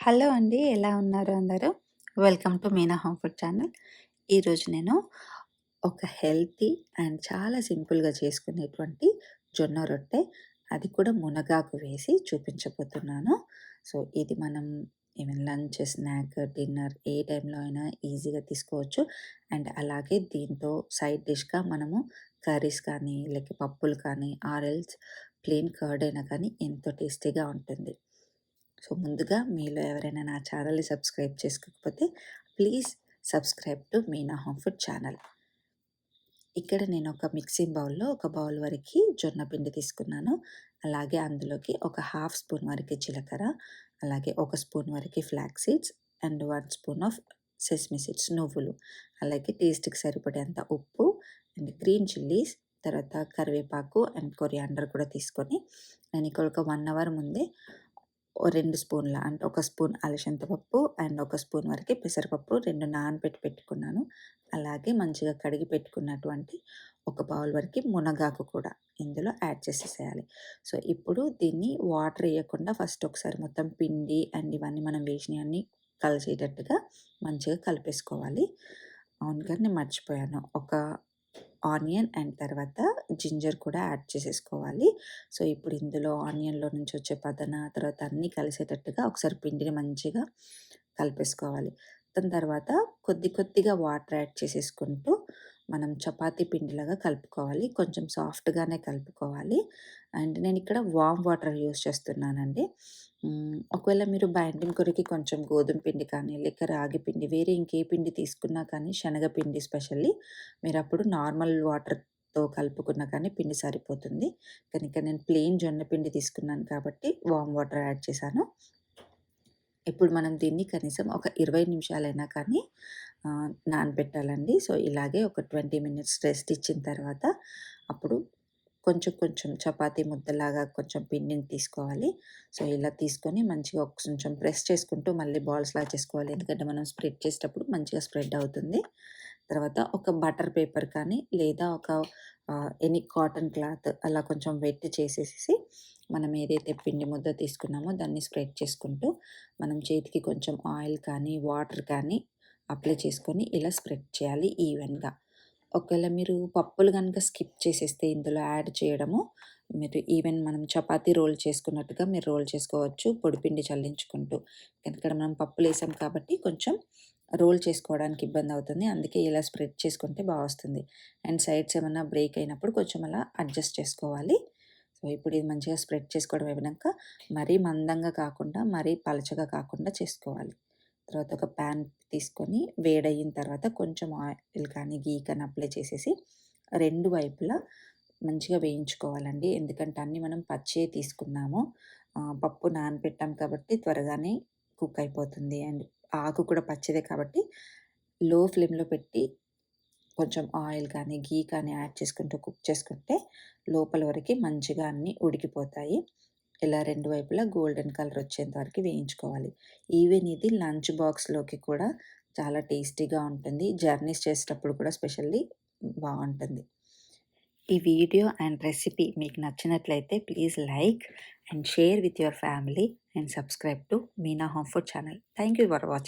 Hello అండి. ఎలా ఉన్నారు అందరూ? Welcome to Meena home food channel. ఈరోజు నేను ఒక హెల్తీ అండ్ చాలా సింపుల్‌గా చేసుకునేటువంటి జొన్న రొట్టె, అది కూడా మునగాకు వేసి చూపించబోతున్నాను. సో, ఇది మనం ఈవెన్ లంచ్, స్నాక్, డిన్నర్ ఏ టైంలో అయినా ఈజీగా తీసుకోవచ్చు. అండ్ అలాగే దీంతో సైడ్ డిష్‌గా మనము కర్రీస్ కానీ, లేక పప్పులు కానీ ఆర్ ఎల్స్ ప్లెయిన్ కర్డ్ అయినా కానీ ఎంతో టేస్టీగా ఉంటుంది. సో, ముందుగా మీలో ఎవరైనా నా ఛానల్‌ని సబ్స్క్రైబ్ చేసుకోకపోతే please subscribe to Meena home food channel. ఇక్కడ నేను ఒక మిక్సింగ్ బౌల్‌లో ఒక బౌల్ వరకి జొన్న పిండి తీసుకున్నాను. అలాగే అందులోకి ఒక హాఫ్ స్పూన్ వరకి జీలకర్ర, అలాగే ఒక స్పూన్ వరకి flax seeds and 1 spoon of sesame seeds నువ్వులు, అలాగే టేస్ట్‌కి సరిపడేంత ఉప్పు అండ్ గ్రీన్ చిల్లీస్, తర్వాత కరివేపాకు అండ్ కొరియాండర్ కూడా తీసుకొని నేను ఇక్కడ ఒక 1 అవర్ ముందే ఓ 2 స్పూన్ల అంటే ఒక స్పూన్ అలసంద పప్పు అండ్ ఒక స్పూన్ వరకి పెసరపప్పు 2 నానబెట్టి పెట్టుకున్నాను. అలాగే మంచిగా కడిగి పెట్టుకున్నటువంటి ఒక బౌల్ వరకి మునగాకు కూడా ఇందులో యాడ్ చేసేసేయాలి. సో, ఇప్పుడు దీన్ని వాటర్ ఎయకుండా ఫస్ట్ ఒకసారి మొత్తం పిండి అండ్ ఇవన్నీ మనం వేసినయన్నీ కలిసేటట్టుగా మంచిగా కలిపేసుకోవాలి. అవును గాని నేను మర్చిపోయాను. ఒక ఆనియన్ అండ్ తర్వాత జింజర్ కూడా యాడ్ చేసేసుకోవాలి. సో, ఇప్పుడు ఇందులో ఆనియన్‌లో నుంచి వచ్చే పదన తర్వాత అన్నీ కలిసేటట్టుగా ఒకసారి పిండిని మంచిగా కలిపేసుకోవాలి. దాని తర్వాత కొద్ది కొద్దిగా వాటర్ యాడ్ చేసేసుకుంటూ మనం చపాతీ పిండిలాగా కలుపుకోవాలి. కొంచెం సాఫ్ట్‌గానే కలుపుకోవాలి. అండ్ నేనిక్కడ వార్మ్ వాటర్ యూజ్ చేస్తున్నానండి. ఒకవేళ మీరు బైండింగ్ కొరకి కొంచెం గోధుమ పిండి కానీ, లేక రాగి పిండి వేరే ఇంకే పిండి తీసుకున్నా కానీ శనగపిండి స్పెషల్లీ మీరప్పుడు నార్మల్ వాటర్‌తో కలుపుకున్నా కానీ పిండి సరిపోతుంది. కానీ ఇక్కడ నేను ప్లెయిన్ జొన్న పిండి తీసుకున్నాను కాబట్టి వార్మ్ వాటర్ యాడ్ చేశాను. ఇప్పుడు మనం దీన్ని కనీసం ఒక 20 నిమిషాలైనా కానీ నానబెట్టాలండి. సో, ఇలాగే ఒక 20 మినిట్స్ రెస్ట్ ఇచ్చిన తర్వాత అప్పుడు కొంచెం కొంచెం చపాతీ ముద్దలాగా కొంచెం పిండిని తీసుకోవాలి. సో, ఇలా తీసుకొని మంచిగా కొంచెం ప్రెస్ చేసుకుంటూ మళ్ళీ బాల్స్‌లా చేసుకోవాలి. ఎందుకంటే మనం స్ప్రెడ్ చేసేటప్పుడు మంచిగా స్ప్రెడ్ అవుతుంది. తర్వాత ఒక బటర్ పేపర్ కానీ లేదా ఒక ఎనీ కాటన్ క్లాత్ అలా కొంచెం వెట్ చేసేసేసి మనం ఏదైతే పిండి ముద్ద తీసుకున్నామో దాన్ని స్ప్రెడ్ చేసుకుంటూ మనం చేతికి కొంచెం ఆయిల్ కానీ, వాటర్ కానీ అప్లై చేసుకొని ఇలా స్ప్రెడ్ చేయాలి ఈవెన్‌గా. ఒకవేళ మీరు పప్పులు గనుక స్కిప్ చేసేస్తే ఇందులో యాడ్ చేయడము, మీరు ఈవెన్ మనం చపాతీ రోల్ చేసుకున్నట్టుగా మీరు రోల్ చేసుకోవచ్చు పొడిపిండి చల్లించుకుంటూ. కానీ ఇక్కడ మనం పప్పులేసాం కాబట్టి కొంచెం రోల్ చేసుకోవడానికి ఇబ్బందవుతుంది. అందుకే ఇలా స్ప్రెడ్ చేసుకుంటే వస్తుంది. అండ్ సైడ్స్ ఏమన్నా బ్రేక్ అయినప్పుడు కొంచెం అలా అడ్జస్ట్ చేసుకోవాలి. సో, ఇప్పుడు ఇది మంచిగా స్ప్రెడ్ చేసుకోవడం అయిపోయినాక మరీ మందంగా కాకుండా, మరీ పలచగా కాకుండా చేసుకోవాలి. తర్వాత ఒక ప్యాన్ తీసుకొని వేడయిన తర్వాత కొంచెం ఆయిల్ కానీ, ఘీ కానీ అప్లై చేసేసి 2 వైపులా మంచిగా వేయించుకోవాలండి. ఎందుకంటే అన్నీ మనం పచ్చియే తీసుకున్నాము. పప్పు నానబెట్టాం కాబట్టి త్వరగానే కుక్ అయిపోతుంది. అండ్ ఆకు కూడా పచ్చిదే కాబట్టి లో ఫ్లేమ్‌లో పెట్టి కొంచెం ఆయిల్ కానీ, ఘీ కానీ యాడ్ చేసుకుంటూ కుక్ చేసుకుంటే లోపల వరకి మంచిగా అన్నీ ఉడికిపోతాయి. ఇలా 2 వైపులా గోల్డెన్ కలర్ వచ్చేంత వరకు వేయించుకోవాలి. ఈవెన్ ఇది లంచ్ బాక్స్‌లోకి కూడా చాలా టేస్టీగా ఉంటుంది. జర్నీస్ చేసేటప్పుడు కూడా స్పెషల్లీ బావుంటుంది. ఈ వీడియో అండ్ రెసిపీ మీకు నచ్చినట్లయితే please like and share with your family and subscribe to Meena home food channel. Thank you for watching.